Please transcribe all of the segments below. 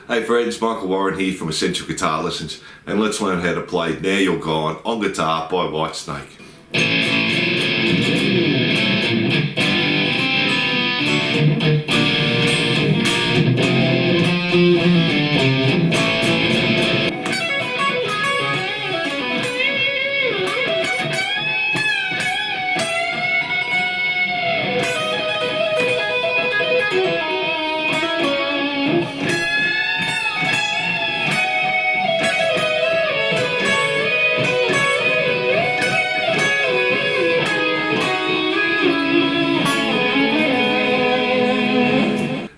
Hey friends, Michael Warren here from Essential Guitar Lessons, and let's learn how to play Now You're Gone on guitar by Whitesnake.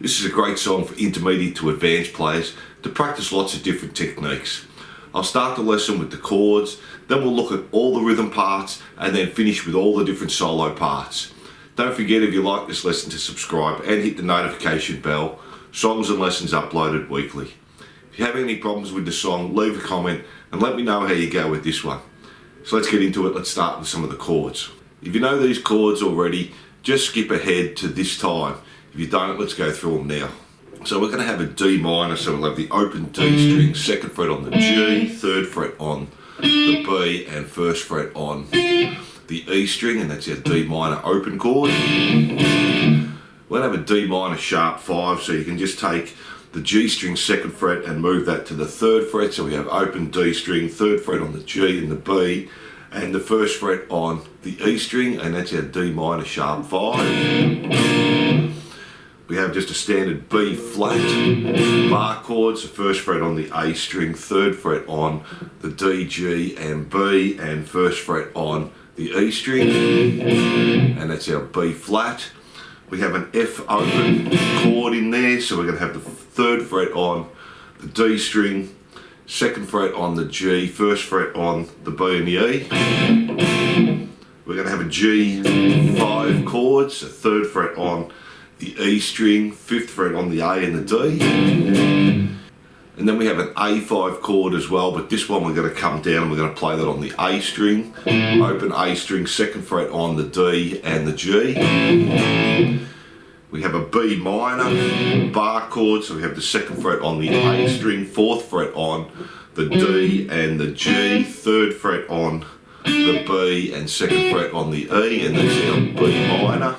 This is a great song for intermediate to advanced players to practice lots of different techniques. I'll start the lesson with the chords, then we'll look at all the rhythm parts, and then finish with all the different solo parts. Don't forget, if you like this lesson, to subscribe and hit the notification bell. Songs and lessons uploaded weekly. If you have any problems with the song, leave a comment and let me know how you go with this one. So let's get into it. Let's start with some of the chords. If you know these chords already, just skip ahead to this time. If you don't, let's go through them now. So we're going to have a D minor, so we'll have the open D string, second fret on the G, third fret on the B, and first fret on the E string, and that's our D minor open chord. We're going to have a D minor sharp 5, so you can just take the G string second fret and move that to the third fret, so we have open D string, third fret on the G and the B, and the first fret on the E string, and that's our D minor sharp 5. We have just a standard B flat bar chord, so first fret on the A string, third fret on the D, G and B, and first fret on the E string, and that's our B flat. We have an F open chord in there, so we're going to have the third fret on the D string, second fret on the G, first fret on the B and the E. We're going to have a G5 chord, so third fret on the E string, fifth fret on the A and the D. And then we have an A5 chord as well, but this one we're going to come down and we're going to play that on the A string, open A string, second fret on the D and the G. We have a B minor bar chord, so we have the second fret on the A string, fourth fret on the D and the G, third fret on the B and second fret on the E, and that's our B minor.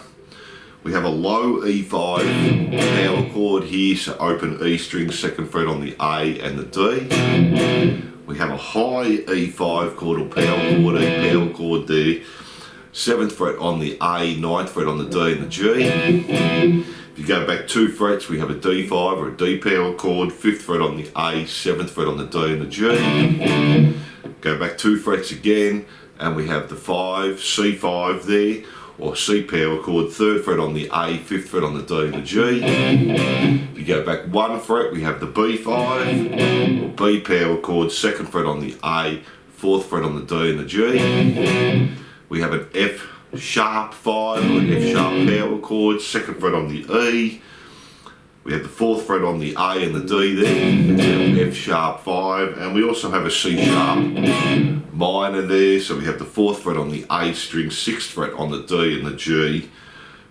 We have a low E5 power chord here, so open E string, second fret on the A and the D. We have a high E5 chord or power chord, E power chord there, 7th fret on the A, 9th fret on the D and the G. If you go back 2 frets, we have a D5 or a D power chord, 5th fret on the A, 7th fret on the D and the G. Go back 2 frets again, and we have the 5, C5 there, or C power chord, 3rd fret on the A, 5th fret on the D and the G. If you go back 1 fret, we have the B5, or B power chord, 2nd fret on the A, 4th fret on the D and the G. We have an F sharp 5, or an F sharp power chord, 2nd fret on the E. We have the 4th fret on the A and the D there, that's our F sharp 5, and we also have a C sharp minor there, so we have the 4th fret on the A string, 6th fret on the D and the G,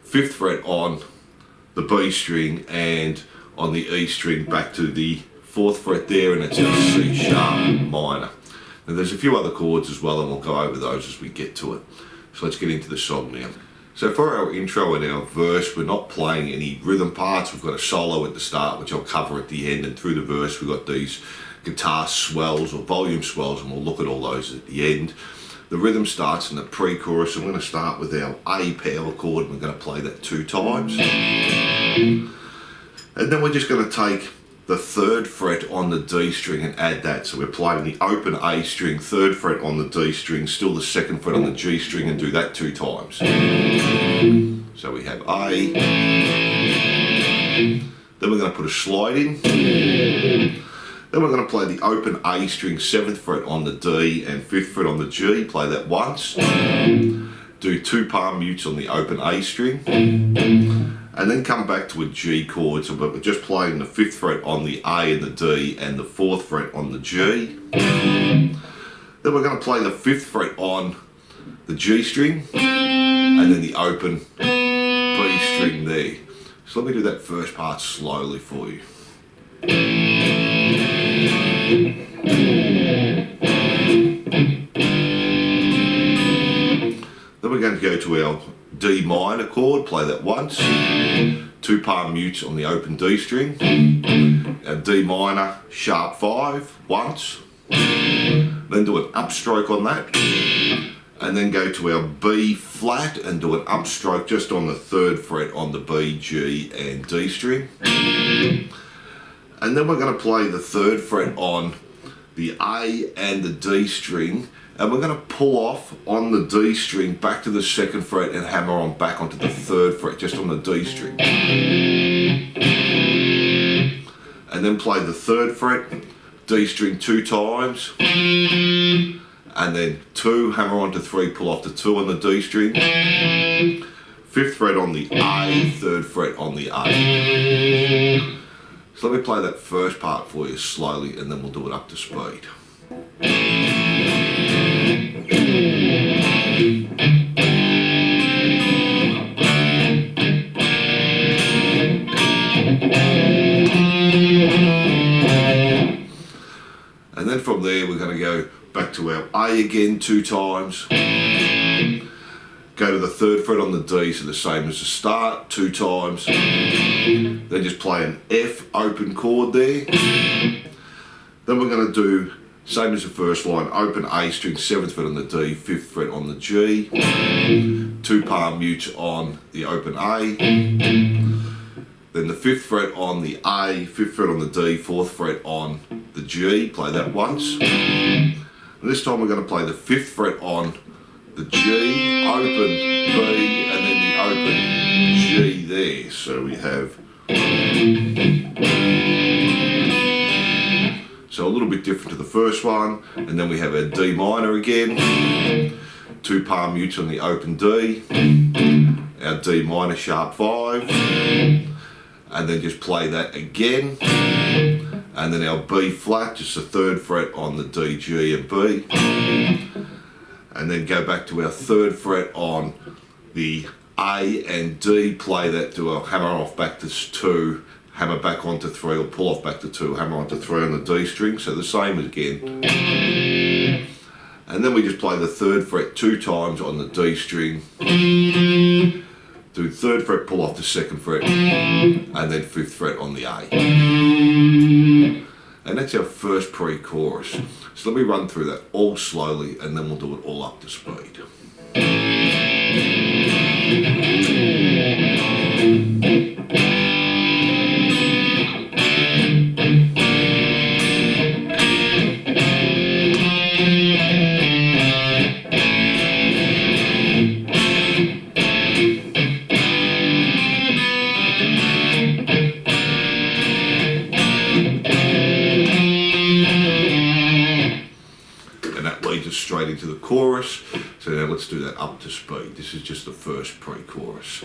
5th fret on the B string, and on the E string back to the 4th fret there, and it's our C sharp minor. Now there's a few other chords as well, and we'll go over those as we get to it. So let's get into the song now. So for our intro and our verse, we're not playing any rhythm parts. We've got a solo at the start, which I'll cover at the end, and through the verse we've got these guitar swells or volume swells, and we'll look at all those at the end. The rhythm starts in the pre-chorus. I'm going to start with our A power chord, and we're going to play that 2 times. And then we're just going to take the 3rd fret on the D string and add that. So we're playing the open A string, 3rd fret on the D string, still the 2nd fret on the G string, and do that 2 times. So we have A. Then we're going to put a slide in. Then we're going to play the open A string, 7th fret on the D and 5th fret on the G. Play that once. Do 2 palm mutes on the open A string. And then come back to a G chord, so we're just playing the 5th fret on the A and the D and the 4th fret on the G. Then we're going to play the 5th fret on the G string, and then the open B string there. So let me do that first part slowly for you. our D minor chord, play that once, 2 palm mutes on the open D string, our D minor sharp 5 once, then do an upstroke on that, and then go to our B flat and do an upstroke just on the 3rd fret on the B, G and D string. And then we're going to play the 3rd fret on the A and the D string, and we're going to pull off on the D string back to the 2nd fret and hammer on back onto the 3rd fret just on the D string. And then play the 3rd fret, D string 2 times, and then 2, hammer onto 3, pull off the 2 on the D string, 5th fret on the A, 3rd fret on the A. So let me play that first part for you slowly and then we'll do it up to speed. And then from there we're going to go back to our A again 2 times, go to the 3rd fret on the D, so the same as the start, 2 times, then just play an F open chord there. Then we're going to do, same as the first line, open A string, 7th fret on the D, 5th fret on the G, 2 palm mutes on the open A, then the 5th fret on the A, 5th fret on the D, 4th fret on the G, play that once. And this time we're going to play the 5th fret on the G, open B, and then the open G there. So we have, so a little bit different to the first one, and then we have our D minor again, 2 palm mutes on the open D, our D minor sharp 5, and then just play that again, and then our B flat, just the 3rd fret on the D, G and B, and then go back to our 3rd fret on the A and D, play that to our hammer off back to 2, hammer back onto 3, or pull off back to 2, hammer onto 3 on the D string, so the same again. And then we just play the 3rd fret 2 times on the D string, do 3rd fret, pull off the 2nd fret, and then 5th fret on the A. And that's our first pre-chorus. So let me run through that all slowly and then we'll do it all up to speed. Straight into the chorus, so now let's do that up to speed. This is just the first pre-chorus.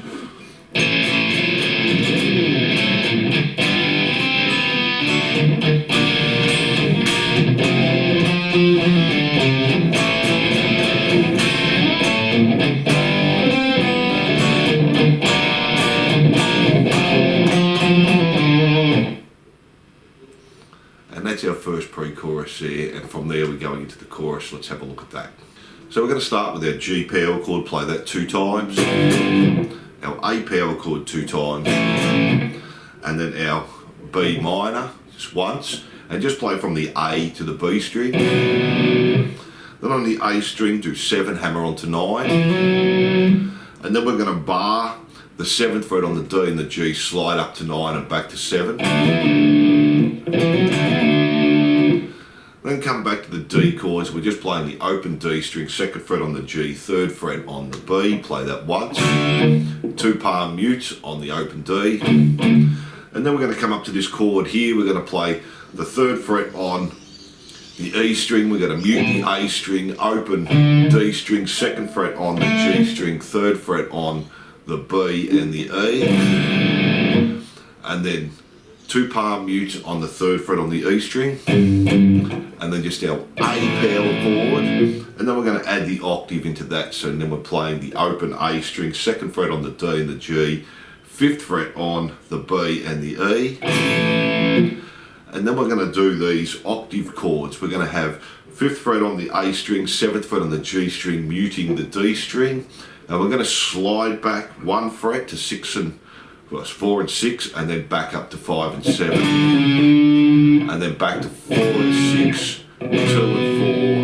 That's our first pre-chorus there, and from there we're going into the chorus. Let's have a look at that. So we're going to start with our G power chord, play that 2 times, our A power chord 2 times, and then our B minor just once, and just play from the A to the B string. Then on the A string do 7, hammer onto 9, and then we're going to bar the 7th fret on the D and the G, slide up to 9 and back to 7. Then come back to the D chords. We're just playing the open D string, 2nd fret on the G, 3rd fret on the B, play that once, 2 palm mutes on the open D, and then we're going to come up to this chord here. We're going to play the 3rd fret on the E string, we're going to mute the A string, open D string, 2nd fret on the G string, 3rd fret on the B and the E, and then 2 palm mutes on the 3rd fret on the E string, and then just our A power chord, and then we're going to add the octave into that. So then we're playing the open A string, 2nd fret on the D and the G, 5th fret on the B and the E, and then we're going to do these octave chords. We're going to have 5th fret on the A string, 7th fret on the G string, muting the D string, And we're going to slide back 1 fret to 6 and, well, it's 4 and 6, and then back up to 5 and 7. And then back to 4 and 6, 2 and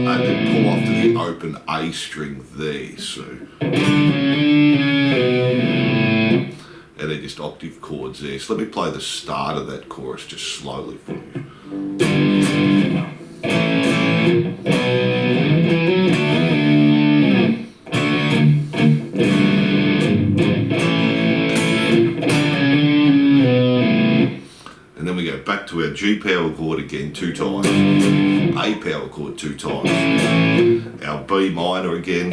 4, and then pull off to the open A string there. So, and then just octave chords there. So let me play the start of that chorus just slowly for you. And then we go back to our G power chord again 2 times, A power chord 2 times, our B minor again.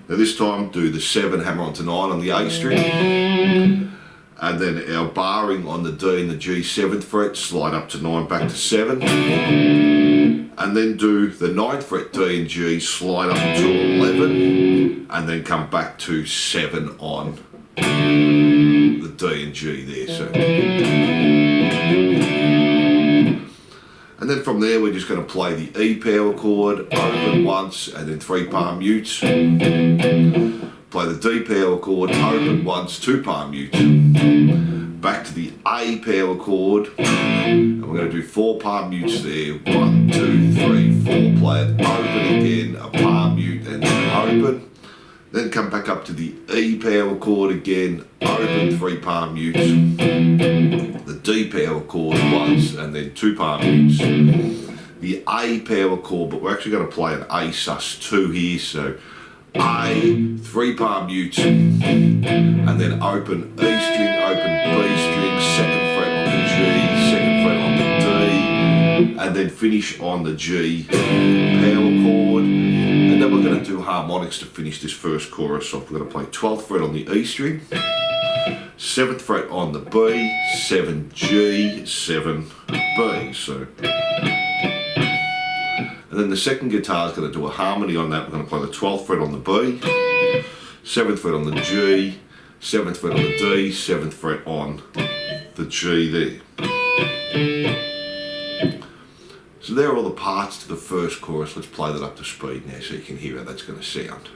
Now this time do the 7, hammer onto 9 on the A string, and then our barring on the D and the G 7th fret, slide up to 9, back to 7, and then do the 9th fret D and G, slide up to 11, and then come back to 7 on the D and G there. So, and then from there we're just going to play the E power chord, open once, and then 3 palm mutes. Play the D power chord, open once, 2 palm mutes. Back to the A power chord, and we're going to do 4 palm mutes there. 1, 2, 3, 4. Play it, open again, a palm mute, and then open. Then come back up to the E power chord again, open 3 palm mutes. The D power chord once, and then 2 palm mutes. The A power chord, but we're actually going to play an A sus2 here, so A, 3 palm mutes, and then open E string, open B string, 2nd fret on the G, 2nd fret on the D, and then finish on the G power chord. And then we're going to do harmonics to finish this first chorus off. We're going to play 12th fret on the E string, 7th fret on the B, 7 G, 7 B. So, and then the second guitar is going to do a harmony on that. We're going to play the 12th fret on the B, 7th fret on the G, 7th fret on the D, 7th fret on the G there. So there are all the parts to the first chorus. Let's play that up to speed now so you can hear how that's going to sound.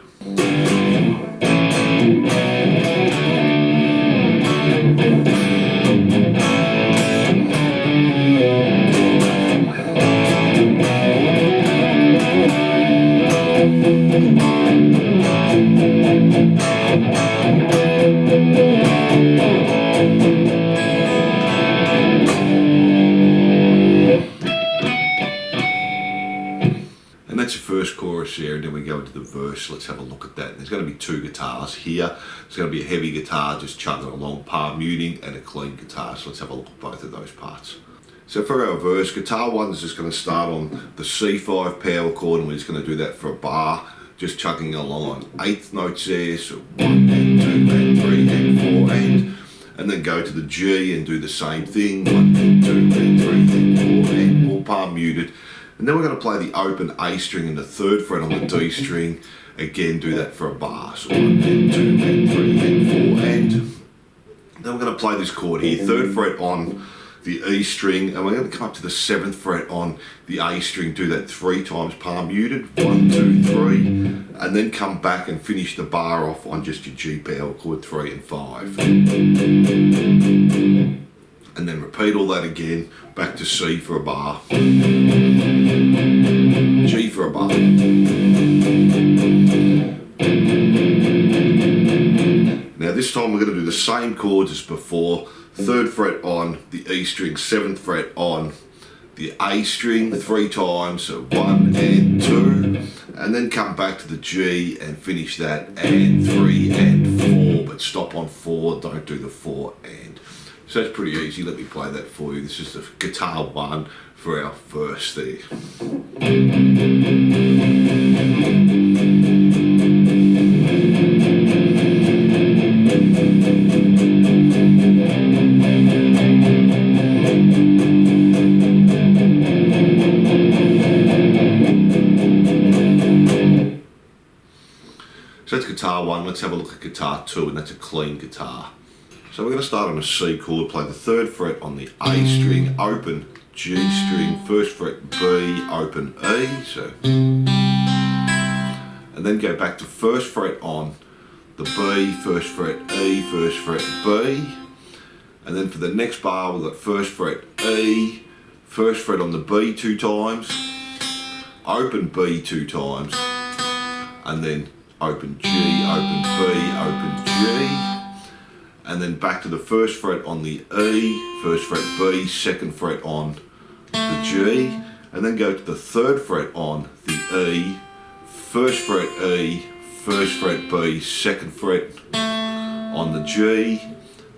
And that's the first chorus there, and then we go into the verse. Let's have a look at that. There's going to be 2 guitars here. There's going to be a heavy guitar just chugging along, palm muting, and a clean guitar. So let's have a look at both of those parts. So for our verse, guitar 1 is just going to start on the C5 power chord, and we're just going to do that for a bar, just chugging along on 8th notes there. So 1 and 2 and 3 and 4 and then go to the G and do the same thing. 1 and 2 and 3 and 4 and all palm muted. And then we're going to play the open A string and the 3rd fret on the D string. Again, do that for a bar. So 1 and 2 and 3 and 4 and then we're going to play this chord here. 3rd fret on the E string, and we're going to come up to the 7th fret on the A string. Do that 3 times palm muted. 1, 2, 3, and then come back and finish the bar off on just your G power chord 3 and 5. And then repeat all that again, back to C for a bar, G for a bar. Now this time we're going to do the same chords as before. 3rd fret on the E string, 7th fret on the A string 3 times, so 1 and 2, and then come back to the G and finish that, and 3 and 4, but stop on 4, don't do the 4 and. So that's pretty easy. Let me play that for you. This is the guitar 1 for our verse there. So that's guitar 1. Let's have a look at guitar 2, and that's a clean guitar. So we're going to start on a C chord, play the 3rd fret on the A string, open G string, 1st fret B, open E, so. And and then go back to first fret on the B, first fret E, first fret B, and then for the next bar we've got first fret E, first fret on the B 2 times, open B 2 times, and then open G, open B, open G, and then back to the first fret on the E, first fret B, second fret on the G, and then go to the third fret on the E, first fret E, first fret B, second fret on the G,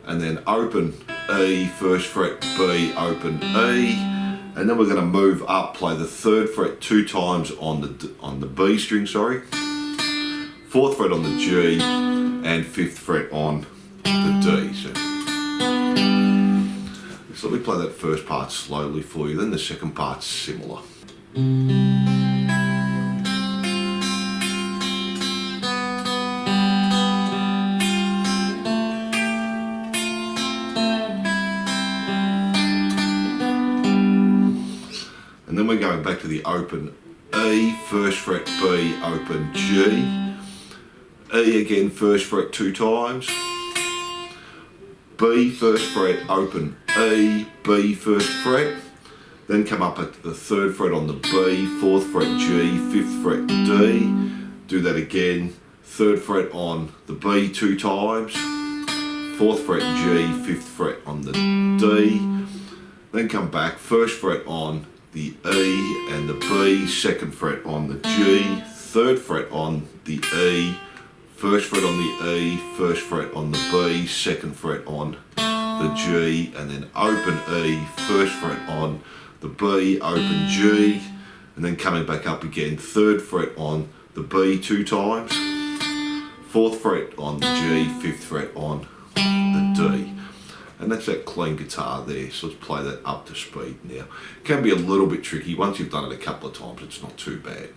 and then open E, first fret B, open E, and then we're going to move up, play the third fret 2 times on the B string, sorry, fourth fret on the G, and fifth fret on the D. So let me play that first part slowly for you, then the second part's similar. And then we're going back to the open E, first fret B, open G, E again, first fret 2 times, B, first fret, open E, B, first fret, then come up at the third fret on the B, fourth fret G, fifth fret D, do that again, third fret on the B 2 times, fourth fret G, fifth fret on the D, then come back, first fret on the E and the B, second fret on the G, third fret on the E, first fret on the E, first fret on the B, second fret on the G, and then open E, first fret on the B, open G, and then coming back up again, third fret on the B 2 times, fourth fret on the G, fifth fret on the D. And that's that clean guitar there, so let's play that up to speed now. It can be a little bit tricky. Once you've done it a couple of times, it's not too bad.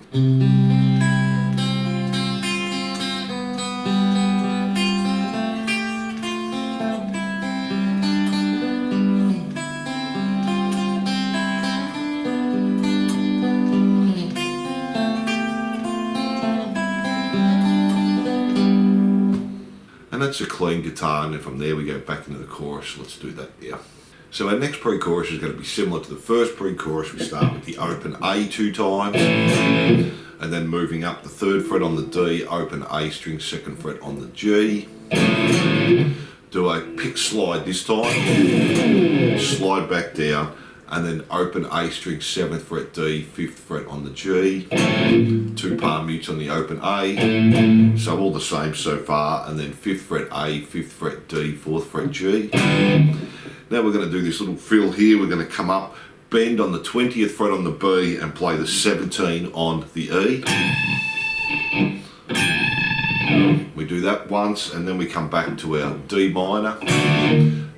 And that's a clean guitar, and then from there we go back into the chorus. Let's do that now. So our next pre-chorus is going to be similar to the first pre-chorus. We start with the open A 2 times, and then moving up the third fret on the D, open A string, second fret on the G. Do a pick slide this time, slide back down, and then open A string, 7th fret D, 5th fret on the G, 2 palm mutes on the open A, so all the same so far, and then 5th fret A, 5th fret D, 4th fret G. Now we're going to do this little fill here. We're going to come up, bend on the 20th fret on the B, and play the 17 on the E. We do that once, and then we come back to our D minor,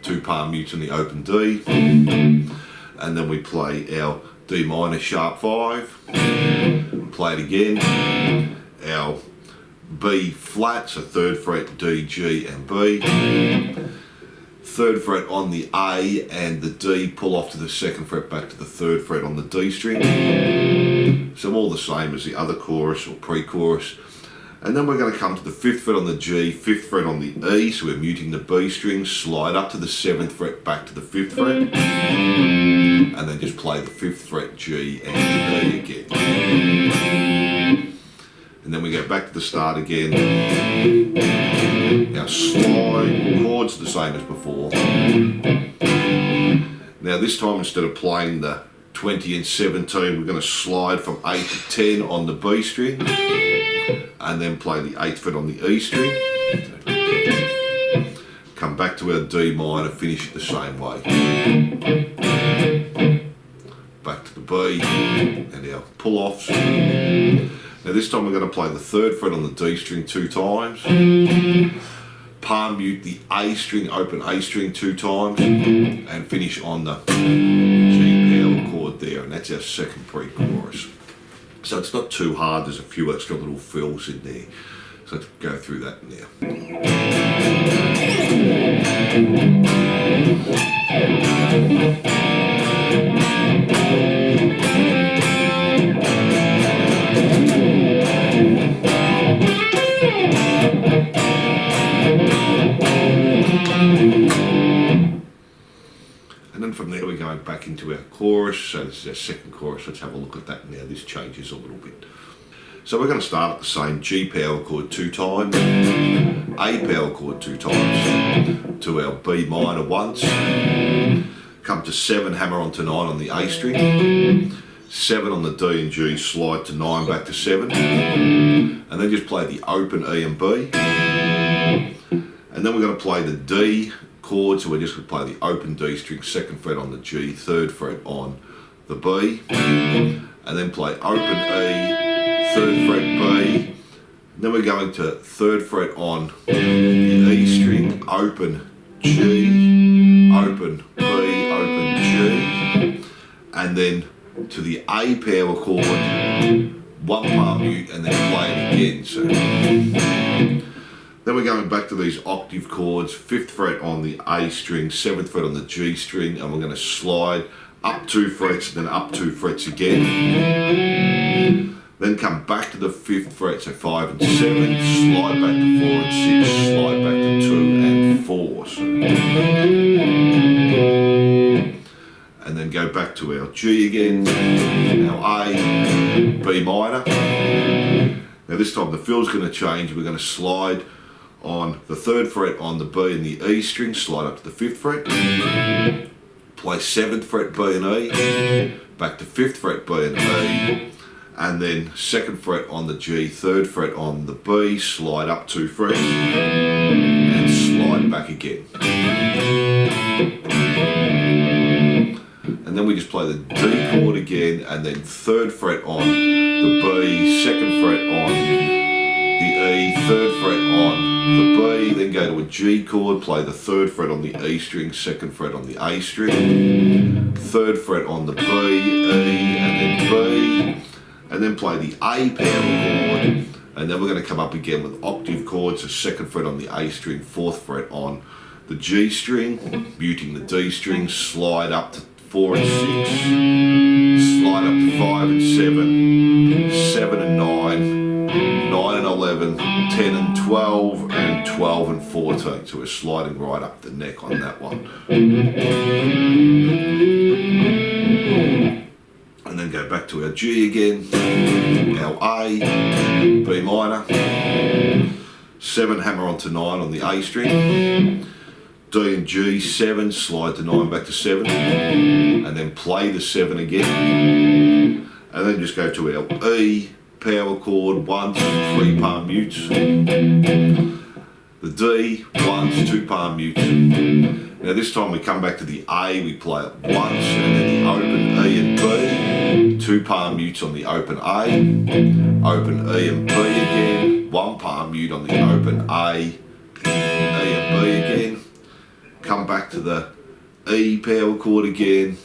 2 palm mutes on the open D, and then we play our D minor sharp 5, play it again, our B flat, so 3rd fret D, G and B, 3rd fret on the A and the D, pull off to the 2nd fret, back to the 3rd fret on the D string, so all the same as the other chorus or pre-chorus. And then we're going to come to the 5th fret on the G, 5th fret on the E, so we're muting the B string, slide up to the 7th fret, back to the 5th fret, and then just play the 5th fret G and the E again. And then we go back to the start again. Our slide chords the same as before. Now this time, instead of playing the 20 and 17, we're going to slide from 8 to 10 on the B string, and then play the 8th fret on the E string, come back to our D minor, finish it the same way, back to the B and our pull-offs. Now this time we're going to play the 3rd fret on the D string 2 times, palm mute the A string, open A string 2 times, and finish on the G power chord there, and that's our second pre-chorus. So it's not too hard, there's a few extra little fills in there. So let's go through that now. chorus. So this is our second chorus. Let's have a look at that now. This changes a little bit. So we're going to start at the same G power chord 2 times, A power chord 2 times, to our B minor once, come to 7, hammer onto 9 on the A string, 7 on the D and G, slide to 9, back to 7, and then just play the open E and B, and then we're going to play the D chord, so we're just going to play the open D string, 2nd fret on the G, 3rd fret on the B, and then play open E, 3rd fret B, then we're going to 3rd fret on the E string, open G, open B, open G, and then to the A power chord, 1 palm mute, and then play it again. So then we're going back to these octave chords, 5th fret on the A string, 7th fret on the G string, and we're going to slide up 2 frets, then up 2 frets again. Then come back to the 5th fret, so 5 and 7, slide back to 4 and 6, slide back to 2 and 4. So, and then go back to our G again, our A, B minor. Now this time the fill's going to change. We're going to slide on the 3rd fret on the B and the E string, slide up to the 5th fret, play 7th fret B and E, back to 5th fret B and E, and then 2nd fret on the G, 3rd fret on the B, slide up 2 frets, and slide back again. And then we just play the D chord again, and then 3rd fret on the B, 2nd fret on the E, 3rd fret on the B, then go to a G chord, play the 3rd fret on the E string, 2nd fret on the A string, 3rd fret on the B, E, and then B, and then play the A power chord, and then we're going to come up again with octave chords, so 2nd fret on the A string, 4th fret on the G string, muting the D string, slide up to 4 and 6, slide up to 5 and 7, 7 and 9, 9 and 11, 10 and 12, and 12 and 14. So we're sliding right up the neck on that one. And then go back to our G again, our A, B minor, 7, hammer onto 9 on the A string, D and G, 7, slide to 9, back to 7, and then play the 7 again, and then just go to our E power chord once, 3 palm mutes, the D once, 2 palm mutes. Now this time we come back to the A, we play it once, and then the open E and B, 2 palm mutes on the open A, open E and B again, 1 palm mute on the open A, E and B again, come back to the E power chord again,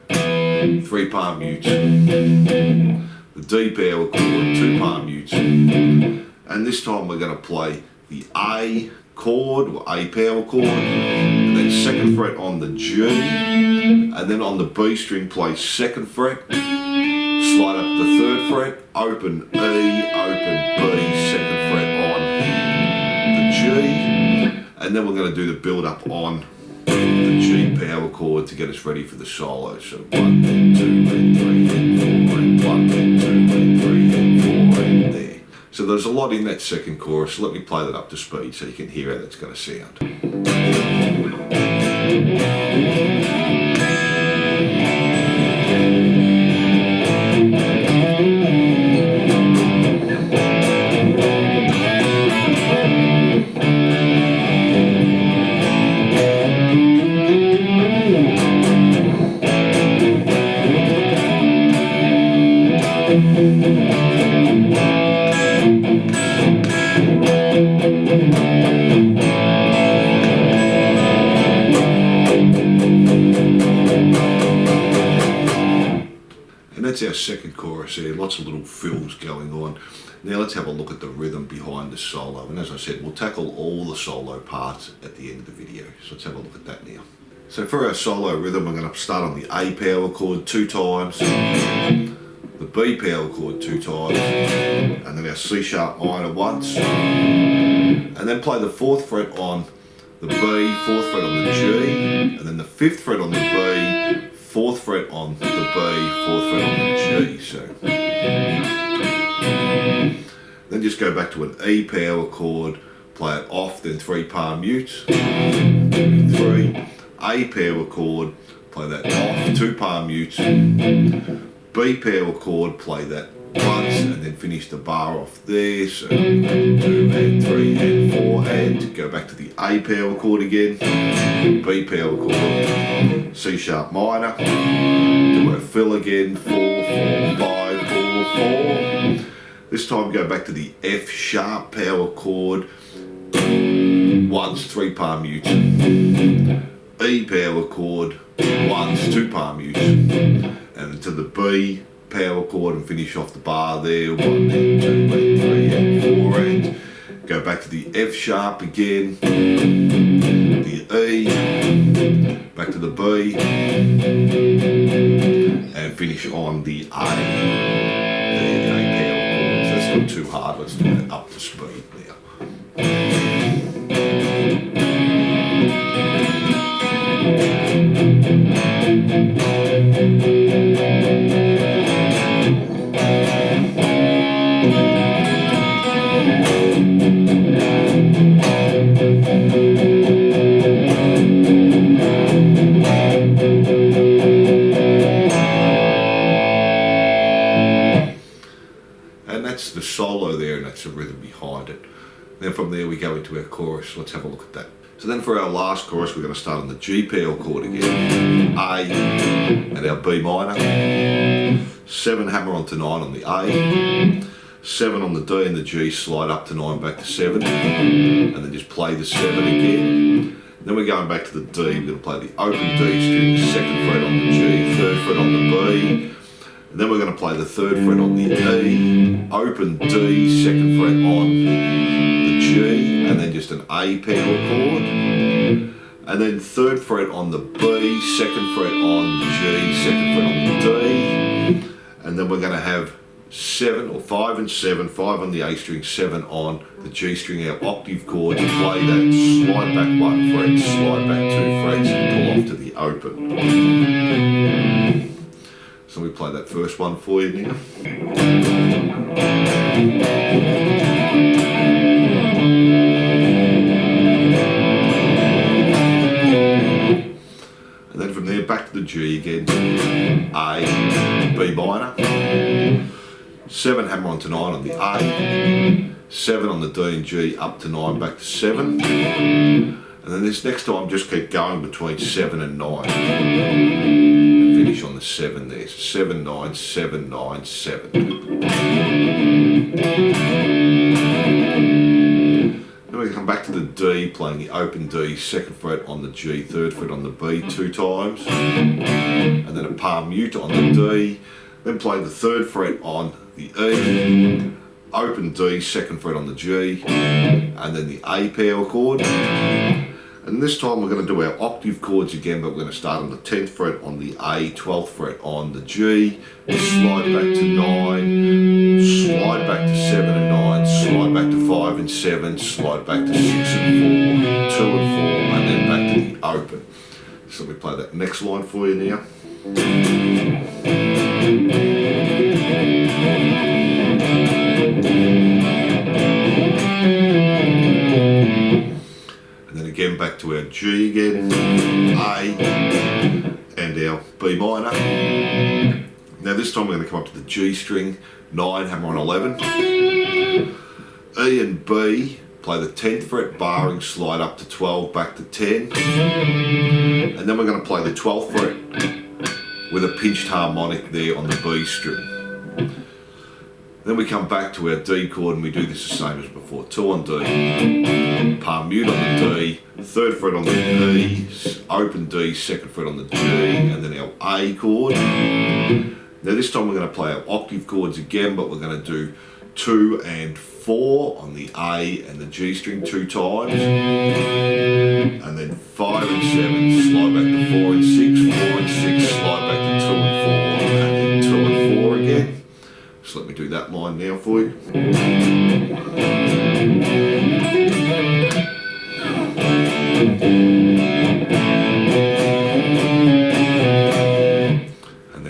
3 palm mutes, the D power chord, 2 palm mutes, and this time we're going to play the A chord, or A power chord, and then 2nd fret on the G, and then on the B string play 2nd fret, slide up to the 3rd fret, open E, open B, 2nd fret on the G, and then we're going to do the build up on the G power chord to get us ready for the solo. So 1 and 2 and 3 and 4 and 1 and 2 and 3 and 4 and there. So there's a lot in that second chorus. So let me play that up to speed so you can hear how that's going to sound. And that's our second chorus there, lots of little fills going on. Now let's have a look at the rhythm behind the solo. And as I said, we'll tackle all the solo parts at the end of the video. So let's have a look at that now. So for our solo rhythm, we're going to start on the A power chord 2 times, the B power chord 2 times, and then our C sharp minor once, and then play the 4th fret on the B, 4th fret on the G, and then the 5th fret on the B, 4th fret on the B, 4th fret on the G. So then just go back to an E power chord, play it off, then 3 palm mutes, 3, A power chord, play that off, 2 palm mutes, B power chord, play that once, and then finish the bar off there. So 2 and 3 and 4, and go back to the A power chord again, B power chord, C sharp minor, do a fill again, 4, 4, 5, 4, 4. This time go back to the F sharp power chord, once, 3 palm mutes, E power chord, once, 2 palm mutes, and to the B power chord and finish off the bar there, 1 and 2 and 3 and 4, and go back to the F sharp again, the E, back to the B, and finish on the A. There, the A power chord. So that's not too hard, let's do that up to speed now. And that's the solo there, and that's the rhythm behind it. Then from there we go into our chorus. Let's have a look at that. So then for our last chorus, we're going to start on the G power chord again, A, and our B minor, 7 hammer onto 9 on the A, 7 on the D and the G, slide up to 9, back to 7, and then just play the 7 again. Then we're going back to the D, we're going to play the open D string, the 2nd fret on the G, 3rd fret on the B, and then we're going to play the 3rd fret on the E, open D, 2nd fret on G, and then just an A power chord, and then 3rd fret on the B, 2nd fret on the G, 2nd fret on the D, and then we're going to have 7 or 5 and 7, 5 on the A string, 7 on the G string, our octave chord, to play that, slide back 1 fret, slide back 2 frets, and pull off to the open. So we play that first one for you now. And then from there back to the G again, A, B minor, 7 hammer onto 9 on the A, 7 on the D and G, up to 9, back to 7, and then this next time just keep going between 7 and 9, and finish on the 7 there, so 7, 9, 7, 9, 7. Then we come back to the D, playing the open D, 2nd fret on the G, 3rd fret on the B 2 times, and then a palm mute on the D, then play the 3rd fret on the E, open D, 2nd fret on the G, and then the A power chord. And this time we're going to do our octave chords again, but we're going to start on the 10th fret on the A, 12th fret on the G, slide back to 9, slide back to 7 and 9, slide back to 5 and 7, slide back to 6 and 4, 2 and 4, and then back to the open. So we play that next line for you now. And then again back to our G again, A, and our B minor. Now this time we're going to come up to the G string, 9, hammer on 11. E and B, play the 10th fret, barring, slide up to 12, back to 10. And then we're going to play the 12th fret with a pinched harmonic there on the B string. Then we come back to our D chord and we do this the same as before. 2 on D, palm mute on the D, 3rd fret on the E, open D, 2nd fret on the G, and then our A chord. Now this time we're going to play our octave chords again, but we're going to do 2 and 4 on the A and the G string 2 times, and then 5 and 7, slide back to 4 and 6, 4 and 6, slide back to 2 and 4, and then 2 and 4 again. So let me do that line now for you.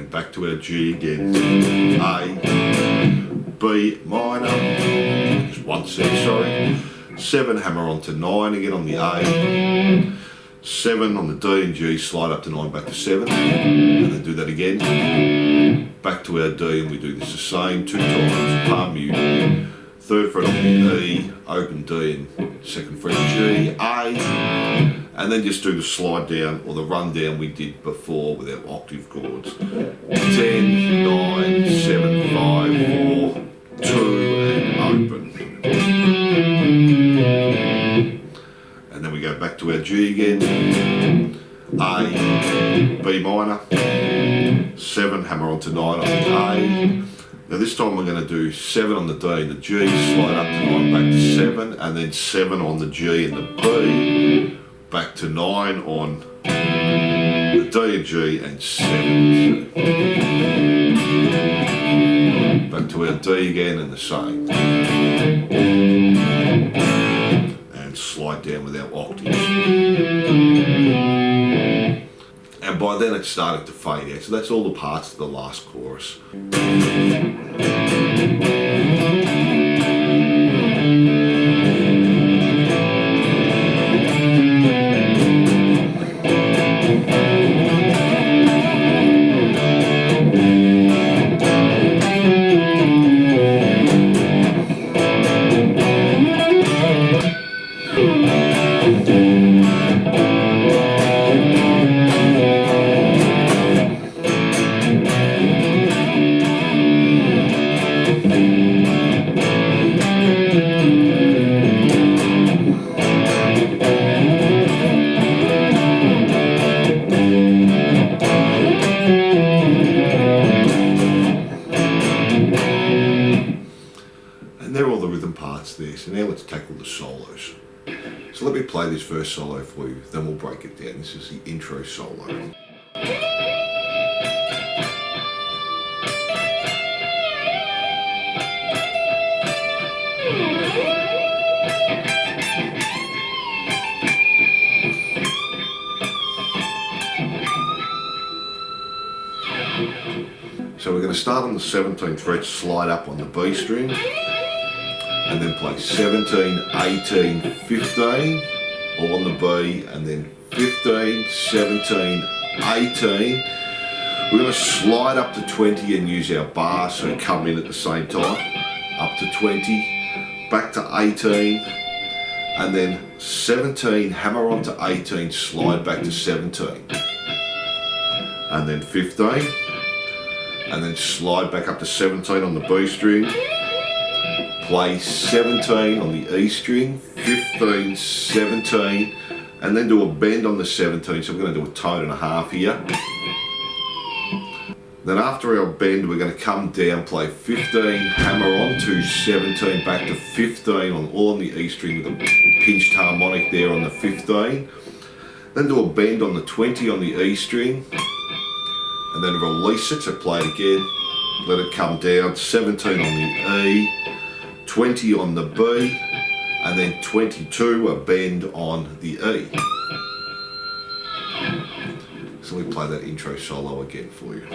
then back to our G again. A, B minor, just 1 C, sorry. 7, hammer on to 9 again on the A. 7 on the D and G, slide up to 9, back to 7, and then do that again. Back to our D, and we do this the same 2 times, palm mute, 3rd fret on the E, open D and 2nd fret G, A, and then just do the slide down or the run down we did before with our octave chords. 10, 9, 7, 5, 4, 2, and open. And then we go back to our G again. A, B minor, 7, hammer on to 9 on the A. Now this time we're going to do 7 on the D and the G, slide up to 9, back to 7, and then 7 on the G and the B, back to 9 on the D and G, and 7. Back to our D again and the same. And slide down with our octaves. And by then it's starting to fade out. So that's all the parts of the last chorus. There. So now let's tackle the solos. So let me play this first solo for you, then we'll break it down. This is the intro solo. So we're going to start on the 17th fret, slide up on the B string, and then play 17, 18, 15, all on the B, and then 15, 17, 18. We're going to slide up to 20 and use our bar, so come in at the same time, up to 20, back to 18, and then 17, hammer on to 18, slide back to 17, and then 15, and then slide back up to 17 on the B string, play 17 on the E string, 15, 17, and then do a bend on the 17, so we're going to do a tone and a half here. Then after our bend we're going to come down, play 15, hammer on to 17, back to 15, all on the E string with a pinched harmonic there on the 15. Then do a bend on the 20 on the E string, and then release it, so play it again, let it come down, 17 on the E, 20 on the B, and then 22, a bend on the E. So we play that intro solo again for you.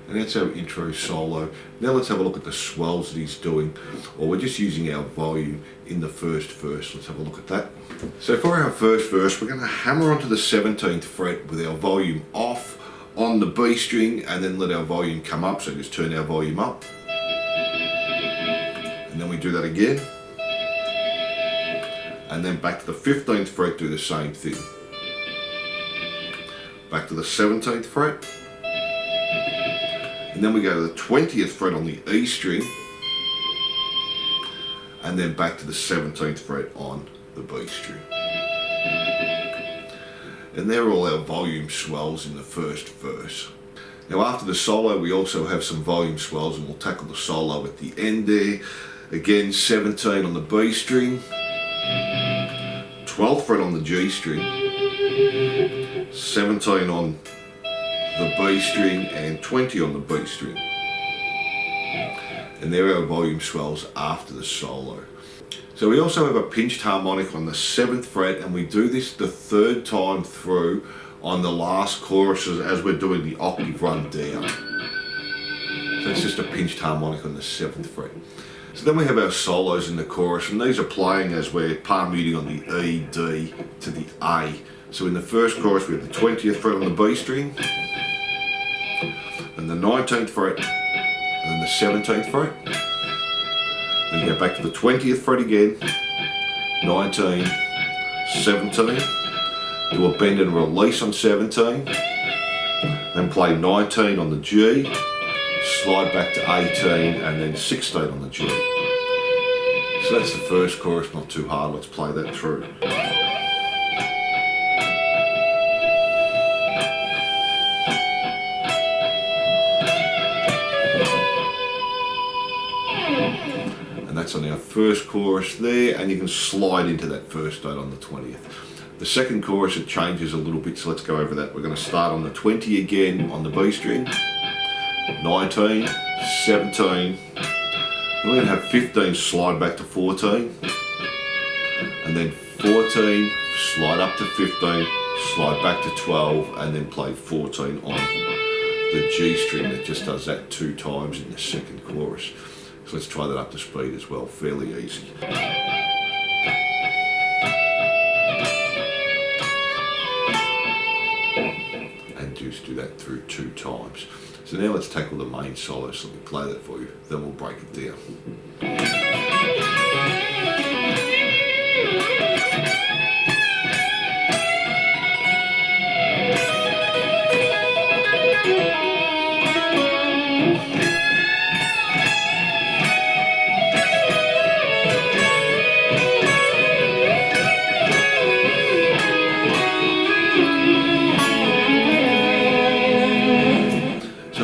And that's our intro solo. Now let's have a look at the swells that he's doing, or we're just using our volume in the first verse. Let's have a look at that. So for our first verse, we're going to hammer onto the 17th fret with our volume off on the B string, and then let our volume come up, so just turn our volume up. And then we do that again. And then back to the 15th fret, do the same thing. Back to the 17th fret. And then we go to the 20th fret on the E string, and then back to the 17th fret on the B string. And they're all our volume swells in the first verse. Now after the solo we also have some volume swells, and we'll tackle the solo at the end there. Again, 17 on the B string, 12th fret on the G string, 17 on the B string and 20 on the B string. And there are our volume swells after the solo. So we also have a pinched harmonic on the 7th fret, and we do this the 3rd time through on the last choruses as we're doing the octave run down. So it's just a pinched harmonic on the 7th fret. So then we have our solos in the chorus, and these are playing as we're palm muting on the E, D to the A. So in the first chorus we have the 20th fret on the B string, and the 19th fret, and then the 17th fret. Then you go back to the 20th fret again, 19, 17, do a bend and release on 17, then play 19 on the G, slide back to 18, and then 16 on the G. So that's the first chorus, not too hard, let's play that through. And that's on our first chorus there, and you can slide into that first note on the 20th. The second chorus, it changes a little bit, so let's go over that. We're going to start on the 20 again on the B string, 19, 17, and we're going to have 15 slide back to 14, and then 14, slide up to 15, slide back to 12, and then play 14 on the G string. It just does that 2 times in the second chorus. So let's try that up to speed as well, fairly easy. And just do that through 2 times. So now let's tackle the main solo, so let me play that for you, then we'll break it down.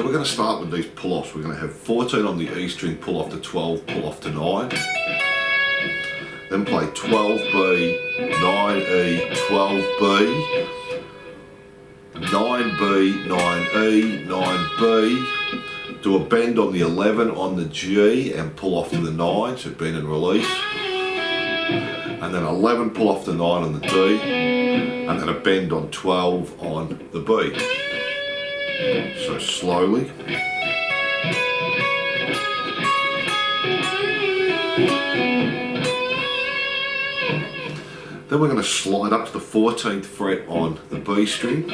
We're going to start with these pull-offs. We're going to have 14 on the E string, pull off to 12, pull off to 9. Then play 12B, 9E, 12B, 9B, 9E, 9B. Do a bend on the 11 on the G and pull off to the 9, so bend and release. And then 11, pull off to 9 on the D, and then a bend on 12 on the B. So slowly. Then we're going to slide up to the 14th fret on the B string,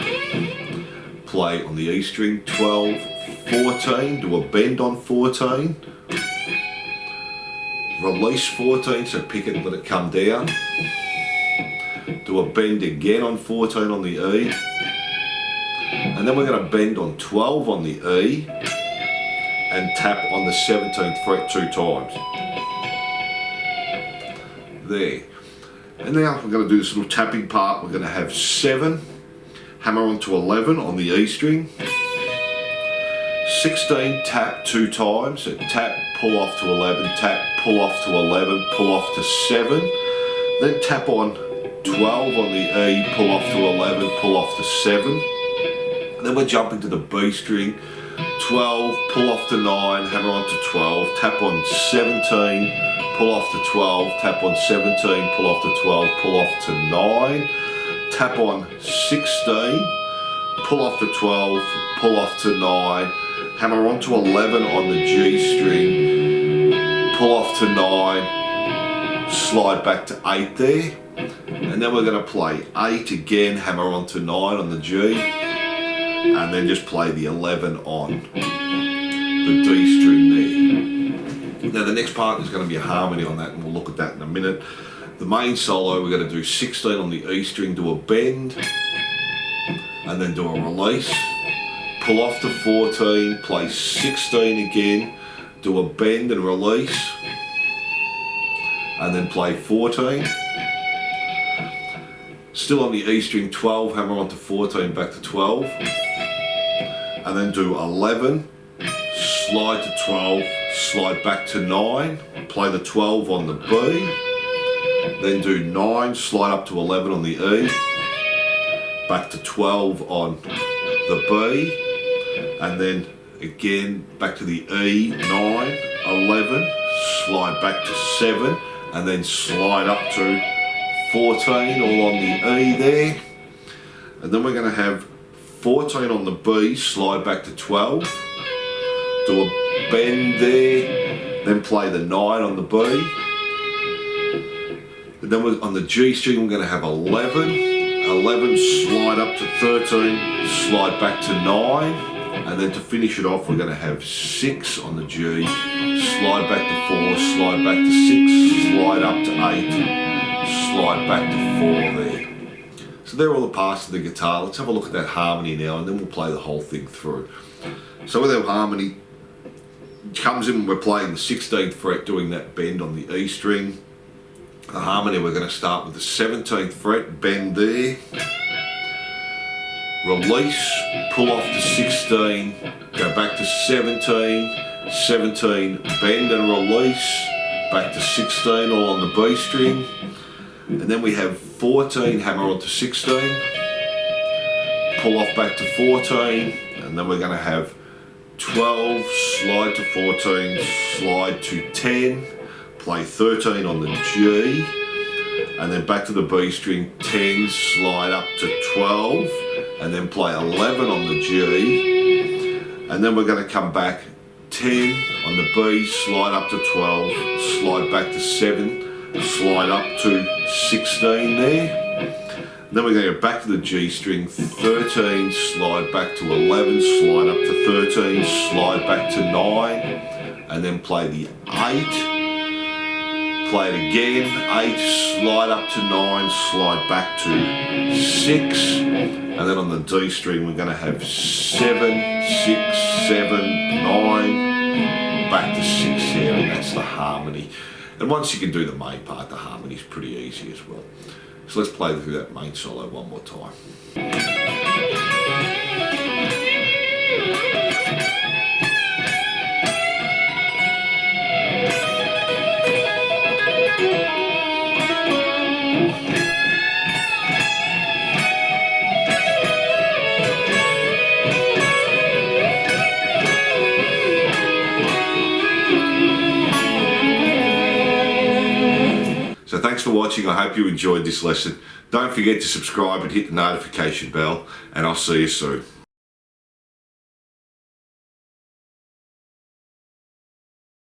play on the E string, 12, 14, do a bend on 14, release 14, so pick it and let it come down, do a bend again on 14 on the E, and then we're going to bend on 12 on the E and tap on the 17th fret 2 times. There. And now we're going to do this little tapping part. We're going to have 7, hammer onto 11 on the E string, 16, tap 2 times, so tap, pull off to 11, tap, pull off to 11, pull off to 7, then tap on 12 on the E, pull off to 11, pull off to 7. Then we're jumping to the B string, 12, pull off to 9, hammer onto 12, tap on 17, pull off to 12, tap on 17, pull off to 12, pull off to 9, tap on 16, pull off to 12, pull off to 9, hammer onto 11 on the G string, pull off to 9, slide back to 8 there, and then we're going to play 8 again, hammer onto 9 on the G, and then just play the 11 on the D string there. Now the next part is going to be a harmony on that, and we'll look at that in a minute. The main solo, we're going to do 16 on the E string, do a bend, and then do a release, pull off to 14, play 16 again, do a bend and release, and then play 14. Still on the E string, 12, hammer onto 14, back to 12, and then do 11, slide to 12, slide back to 9, play the 12 on the B, then do 9, slide up to 11 on the E, back to 12 on the B, and then again back to the E, 9, 11, slide back to 7, and then slide up to 14, all on the E there. And then we're going to have 14 on the B, slide back to 12, do a bend there, then play the 9 on the B. And then on the G string we're going to have 11, 11, slide up to 13, slide back to 9, and then to finish it off we're going to have 6 on the G, slide back to 4, slide back to 6, slide up to 8, slide back to 4 there. So they're all the parts of the guitar. Let's have a look at that harmony now, and then we'll play the whole thing through. So with our harmony, it comes in when we're playing the 16th fret, doing that bend on the E string. The harmony, we're going to start with the 17th fret, bend there, release, pull off to 16, go back to 17, 17, bend and release, back to 16, all on the B string. And then we have 14, hammer onto 16, pull off back to 14, and then we're going to have 12, slide to 14, slide to 10, play 13 on the G, and then back to the B string, 10, slide up to 12, and then play 11 on the G, and then we're going to come back 10 on the B, slide up to 12, slide back to 7, slide up to 16 there. Then we're going to go back to the G string, 13, slide back to 11, slide up to 13, slide back to 9, and then play the 8, play it again, 8, slide up to 9, slide back to 6, and then on the D string we're going to have 7, 6, 7, 9, back to 6 here, and that's the harmony. And once you can do the main part, the harmony is pretty easy as well. So let's play through that main solo one more time. So thanks for watching. I hope you enjoyed this lesson. Don't forget to subscribe and hit the notification bell, and I'll see you soon.